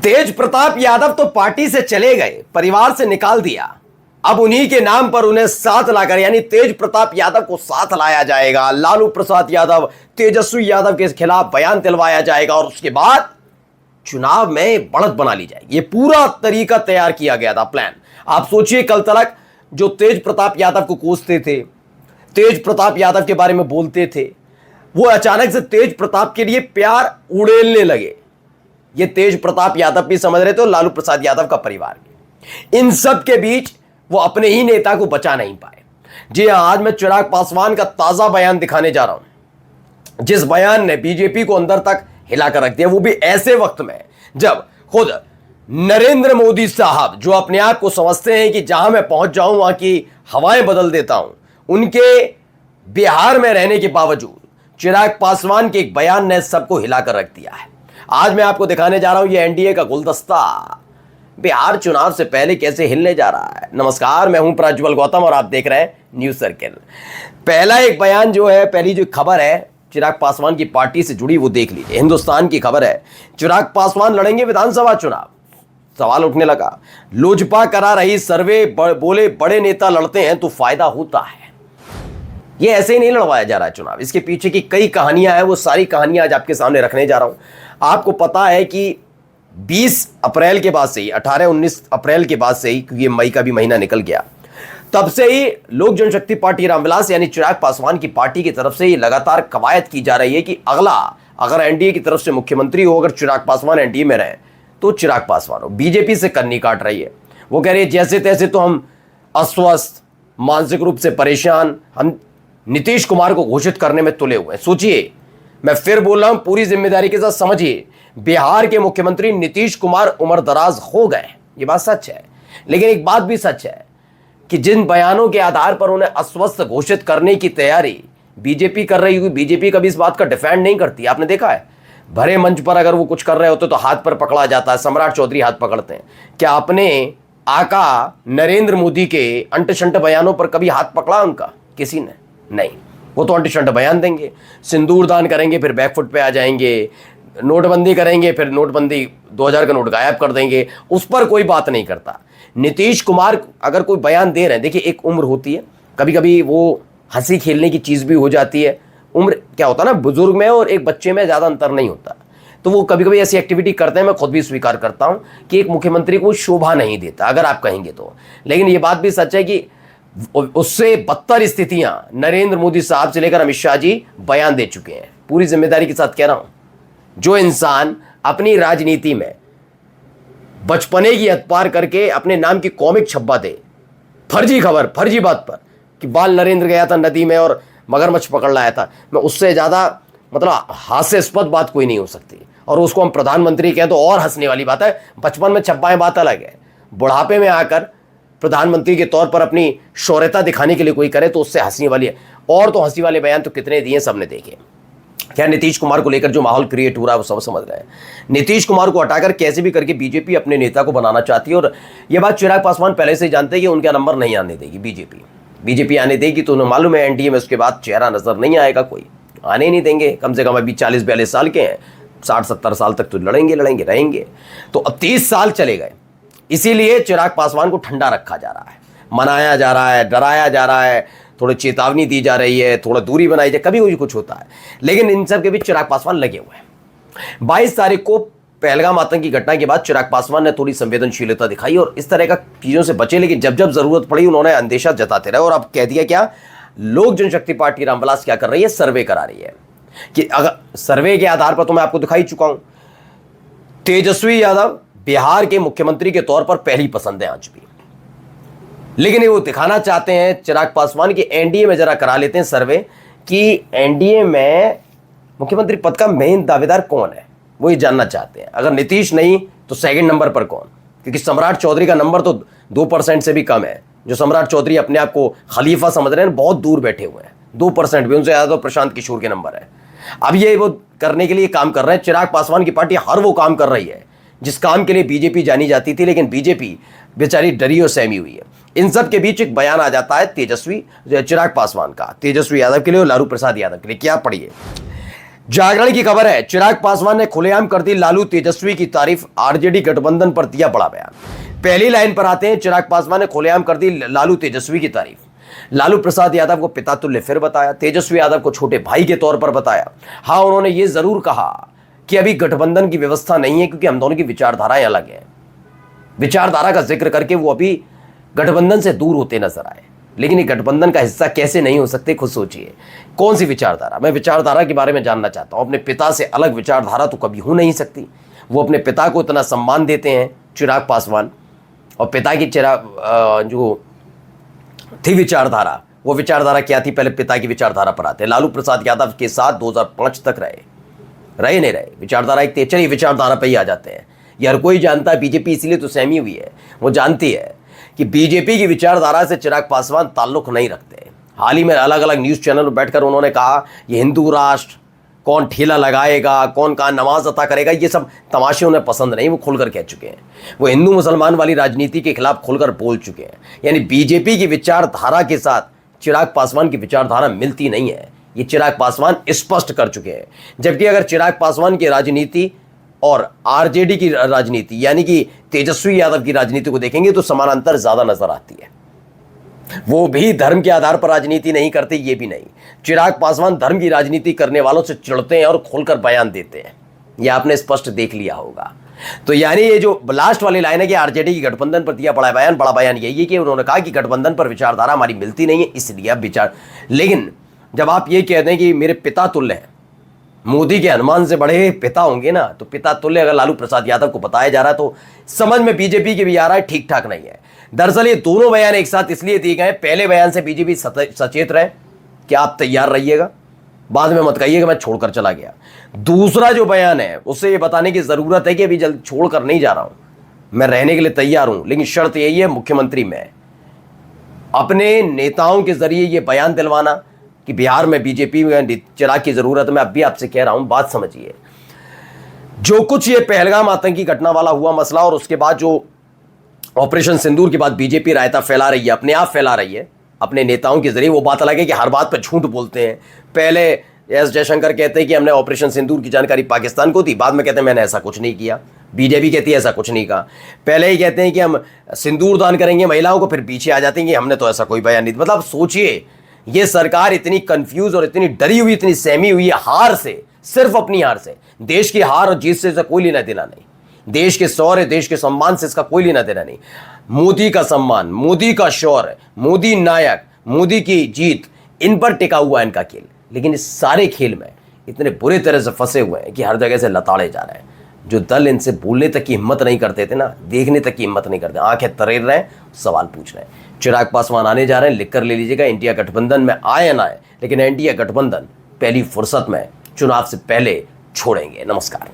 तेज प्रताप यादव तो पार्टी से चले गए, परिवार से निकाल दिया। अब उन्हीं के नाम पर उन्हें साथ लाकर, यानी तेज प्रताप यादव को साथ लाया जाएगा। लालू प्रसाद यादव, तेजस्वी यादव के खिलाफ बयान दिलवाया जाएगा और उसके बाद चुनाव में बढ़त बना ली जाएगी। ये पूरा तरीका तैयार किया गया था, प्लान। आप सोचिए, कल तक जो तेज प्रताप यादव को कोसते थे, तेज प्रताप यादव के बारे में बोलते थे, वो अचानक से तेज प्रताप के लिए प्यार उड़ेलने लगे। ये तेज प्रताप यादव भी समझ रहे थे और लालू प्रसाद यादव का परिवार भी। इन सब के बीच वो अपने ही नेता को बचा नहीं पाए। जी हां, आज मैं चिराग पासवान का ताजा बयान दिखाने जा रहा हूं, जिस बयान ने बीजेपी को अंदर तक हिलाकर रख दिया। वो भी ऐसे वक्त में जब खुद नरेंद्र मोदी साहब, जो अपने आप को समझते हैं कि जहां मैं पहुंच जाऊं वहां की हवाएं बदल देता हूं, उनके बिहार में रहने के बावजूद चिराग पासवान के एक बयान ने सबको हिलाकर रख दिया है। आज मैं आपको दिखाने जा रहा हूं ये एनडीए का गुलदस्ता बिहार चुनाव से पहले कैसे हिलने जा रहा है। नमस्कार, मैं हूं प्रज्वल गौतम और आप देख रहे हैं न्यूज सर्किल। पहला एक बयान जो है, पहली जो खबर है चिराग पासवान की पार्टी से जुड़ी, वो देख लीजिए। हिंदुस्तान की खबर है, चिराग पासवान लड़ेंगे विधानसभा चुनाव। सवाल उठने लगा, लोजपा करा रही सर्वे, बोले बड़े नेता लड़ते हैं तो फायदा होता है। ये ऐसे ही नहीं लड़वाया जा रहा है चुनाव, इसके पीछे की कई कहानियां हैं। वो सारी कहानियां आज आपके सामने रखने जा रहा हूं। आपको पता है कि 20 अप्रैल के बाद से ही, 18-19 अप्रैल के बाद से ही, क्योंकि मई का भी महीना निकल गया, तब से ही लोक जनशक्ति पार्टी रामविलास यानी चिराग पासवान की पार्टी की तरफ से ये लगातार कवायद की जा रही है कि अगला अगर एनडीए की तरफ से मुख्यमंत्री हो, अगर चिराग पासवान एनडीए में रहे तो चिराग पासवान हो। बीजेपी से कन्नी काट रही है। वो कह रही है जैसे तैसे तो हम अस्वस्थ, मानसिक रूप से परेशान, हम नीतीश कुमार को घोषित करने में तुले हुए हैं। सोचिए, मैं फिर बोल रहा हूं, पूरी जिम्मेदारी के साथ समझिए, बिहार के मुख्यमंत्री नीतीश कुमार उम्र दराज हो गए, ये बात सच है। लेकिन एक बात भी सच है कि जिन बयानों के आधार पर उन्हें अस्वस्थ घोषित करने की तैयारी बीजेपी कर रही हुई, बीजेपी कभी इस बात का डिफेंड नहीं करती। आपने देखा है, भरे मंच पर अगर वो कुछ कर रहे होते तो हाथ पर पकड़ा जाता है। सम्राट चौधरी हाथ पकड़ते हैं। क्या अपने आका नरेंद्र मोदी के अंट-शंट बयानों पर कभी हाथ पकड़ा उनका किसी ने? नहीं। वो तो अंट-शंट बयान देंगे, सिंदूर दान करेंगे, फिर बैकफुट पे आ जाएंगे, नोटबंदी करेंगे, फिर नोटबंदी 2000 का नोट गायब कर देंगे, उस पर कोई बात नहीं करता। नीतीश कुमार अगर कोई बयान दे रहे हैं, देखिए एक उम्र होती है, कभी कभी वो हंसी खेलने की चीज़ भी हो जाती है। उम्र क्या होता है ना, बुजुर्ग में और एक बच्चे में ज़्यादा अंतर नहीं होता, तो वो कभी कभी ऐसी एक्टिविटी करते हैं। मैं खुद भी स्वीकार करता हूँ कि एक मुख्यमंत्री को शोभा नहीं देता, अगर आप कहेंगे तो। लेकिन ये बात भी सच है कि उससे बदतर स्थितियां नरेंद्र मोदी साहब से लेकर अमित शाह जी बयान दे चुके हैं। पूरी जिम्मेदारी के साथ कह रहा हूं, जो इंसान अपनी राजनीति में बचपने की हद पार करके अपने नाम की कॉमिक छपवा दे, फर्जी खबर, फर्जी बात पर, कि बाल नरेंद्र गया था नदी में और मगरमच्छ पकड़ लाया था, मैं उससे ज़्यादा मतलब हास्यास्पद बात कोई नहीं हो सकती। और उसको हम प्रधानमंत्री कहें तो और हंसने वाली बात है। बचपन में छपाएं बात अलग है, बुढ़ापे में आकर प्रधानमंत्री के तौर पर अपनी शौर्यता दिखाने के लिए कोई करे तो उससे हंसने वाली है। और तो हंसी वाले बयान तो कितने दिए सबने देखे। क्या नीतीश कुमार को लेकर जो माहौल क्रिएट हो रहा है वो सब समझ रहे हैं। नीतीश कुमार को हटाकर कैसे भी करके बीजेपी अपने नेता को बनाना चाहती है, और यह बात चिराग पासवान पहले से ही जानते हैं कि उनका नंबर नहीं आने देगी बीजेपी आने देगी तो उन्हें मालूम है एनडीए में उसके बाद चेहरा नजर नहीं आएगा, कोई आने नहीं देंगे। कम से कम अभी 40-42 साल के हैं, 60-70 साल तक तो लड़ेंगे रहेंगे। तो अब 30 साल चले गए, इसीलिए चिराग पासवान को ठंडा रखा जा रहा है, मनाया जा रहा है, डराया जा रहा है, थोड़ी चेतावनी दी जा रही है, थोड़ा दूरी बनाई जाए, कभी कुछ होता है। लेकिन इन सब के बीच चिराग पासवान लगे हुए हैं। 22 तारीख को पहलगाम आतंकी घटना के बाद चिराग पासवान ने थोड़ी संवेदनशीलता दिखाई और इस तरह का चीज़ों से बचे, लेकिन जब जब जरूरत पड़ी उन्होंने अंदेशा जताते रहे। और अब कह दिया क्या, लोक जनशक्ति पार्टी रामविलास क्या कर रही है, सर्वे करा रही है कि अगर सर्वे के आधार पर, तो मैं आपको दिखाई चुका हूं, तेजस्वी यादव बिहार के मुख्यमंत्री के तौर पर पहली पसंद है आज भी। लेकिन वो दिखाना चाहते हैं चिराग पासवान की एनडीए में जरा करा लेते हैं सर्वे कि एनडीए में मुख्यमंत्री पद का मेन दावेदार कौन है, वो ये जानना चाहते हैं। अगर नीतीश नहीं तो सेकंड नंबर पर कौन, क्योंकि सम्राट चौधरी का नंबर तो 2% से भी कम है। जो सम्राट चौधरी अपने आप को खलीफा समझ रहे हैं, बहुत दूर बैठे हुए हैं, 2% भी, उनसे ज़्यादा तो प्रशांत किशोर के नंबर है। अब ये वो करने के लिए काम कर रहे हैं। चिराग पासवान की पार्टी हर वो काम कर रही है जिस काम के लिए बीजेपी जानी जाती थी, लेकिन बीजेपी बेचारी डरी और सहमी हुई है। इन सब के बीच एक बयान आ जाता है चिराग पासवान का, तेजस्वी यादव के लिए और लालू प्रसाद यादव के लिए। क्या पढ़िए, जागरण की खबर है, चिराग पासवान ने खुलेआम कर दी लालू तेजस्वी की तारीफ, आरजेडी गठबंधन पर दिया बड़ा बयान। पहली लाइन पर आते हैं, चिराग पासवान ने खुलेआम कर दी लालू तेजस्वी की तारीफ। लालू प्रसाद यादव को पिता तुल्य फिर बताया, तेजस्वी यादव को छोटे भाई के तौर पर बताया। हाँ, उन्होंने ये जरूर कहा कि अभी गठबंधन की व्यवस्था नहीं है क्योंकि हम दोनों की विचारधाराएं अलग हैं। विचारधारा का जिक्र करके वो अभी गठबंधन से दूर होते नजर आए, लेकिन ये गठबंधन का हिस्सा कैसे नहीं हो सकते, खुद सोचिए। कौन सी विचारधारा? मैं विचारधारा के बारे में जानना चाहता हूं। अपने पिता से अलग विचारधारा तो कभी हो नहीं सकती। वो अपने पिता को इतना सम्मान देते हैं चिराग पासवान, और पिता की जो थी विचारधारा, वो विचारधारा क्या थी, पहले पिता की विचारधारा पर आते हैं। लालू प्रसाद यादव के साथ 2005 तक रहे नहीं रहे, विचारधारा एक चलिए विचारधारा पर ही आ जाते हैं। ये हर कोई जानता है, बीजेपी इसीलिए तो सहमी हुई है, वो जानती है कि बीजेपी की विचारधारा से चिराग पासवान ताल्लुक नहीं रखते। हाल ही में अलग अलग न्यूज़ चैनल पर बैठकर उन्होंने कहा ये हिंदू राष्ट्र, कौन ठेला लगाएगा, कौन कहाँ नमाज अता करेगा, ये सब तमाशे उन्हें पसंद नहीं। वो खुलकर कह चुके हैं, वो हिंदू मुसलमान वाली राजनीति के खिलाफ खुलकर बोल चुके हैं। यानी बीजेपी की विचारधारा के साथ चिराग पासवान की विचारधारा मिलती नहीं है, ये चिराग पासवान स्पष्ट कर चुके हैं। जबकि अगर चिराग पासवान की राजनीति और आरजेडी की राजनीति यानी कि तेजस्वी यादव की राजनीति को देखेंगे तो समानांतर ज्यादा नजर आती है। वो भी धर्म के आधार पर राजनीति नहीं करते, ये भी नहीं। चिराग पासवान धर्म की राजनीति करने वालों से चिढ़ते हैं और खुलकर बयान देते हैं, ये आपने स्पष्ट देख लिया होगा। तो यानी ये जो लास्ट वाली लाइन है कि आरजेडी की गठबंधन पर दिया बड़ा बयान यही है कि उन्होंने कहा कि गठबंधन पर विचारधारा हमारी मिलती नहीं है, इसलिए अब विचार। लेकिन जब आप ये कहते हैं कि मेरे पिता तुल्य हैं, मोदी के हनुमान से बड़े पिता होंगे ना, तो पिता तुल्य अगर लालू प्रसाद यादव को बताया जा रहा है तो समझ में बीजेपी के भी आ रहा है ठीक ठाक नहीं है। दरअसल ये दोनों बयान एक साथ इसलिए दिए गए, पहले बयान से बीजेपी सचेत रहे कि आप तैयार रहिएगा, बाद में मत कहिएगा मैं छोड़कर चला गया। दूसरा जो बयान है उससे ये बताने की जरूरत है कि अभी जल्द छोड़कर नहीं जा रहा हूं, मैं रहने के लिए तैयार हूं, लेकिन शर्त यही है मुख्यमंत्री मैं। अपने नेताओं के जरिए ये बयान दिलवाना कि बिहार में बीजेपी में चिराग की जरूरत है। मैं अब भी आपसे कह रहा हूं, बात समझिए। जो कुछ ये पहलगाम आतंकी घटना वाला हुआ मसला और उसके बाद जो ऑपरेशन सिंदूर के बाद बीजेपी रायता फैला रही है, अपने आप फैला रही है अपने नेताओं के जरिए। वो बात अलग है कि हर बात पर झूठ बोलते हैं। पहले एस जयशंकर कहते हैं कि हमने ऑपरेशन सिंदूर की जानकारी पाकिस्तान को दी, बाद में कहते हैं मैंने ऐसा कुछ नहीं किया। बीजेपी कहती है ऐसा कुछ नहीं कहा। पहले ही कहते हैं कि हम सिंदूर दान करेंगे महिलाओं को, फिर पीछे आ जाते हैं कि हमने तो ऐसा कोई बयान नहीं। मतलब सोचिए, ये सरकार इतनी कंफ्यूज और इतनी डरी हुई, इतनी सहमी हुई है हार से, सिर्फ अपनी हार से। देश की हार और जीत से इसका कोई लेना देना नहीं, देश के शौर्य, देश के सम्मान से इसका कोई लेना देना नहीं। मोदी का सम्मान, मोदी का शौर्य, मोदी नायक, मोदी की जीत, इन पर टिका हुआ है इनका खेल। लेकिन इस सारे खेल में इतने बुरे तरह से फंसे हुए हैं कि हर जगह से लताड़े जा रहे हैं। जो दल इनसे बोलने तक की हिम्मत नहीं करते थे ना, देखने तक की हिम्मत नहीं करते, आंखें तरेर रहे हैं, सवाल पूछ रहे हैं। चिराग पासवान आने जा रहे हैं, लिख कर ले लीजिएगा। इंडिया गठबंधन में आए या ना आए, लेकिन इंडिया गठबंधन पहली फुर्सत में चुनाव से पहले छोड़ेंगे। नमस्कार।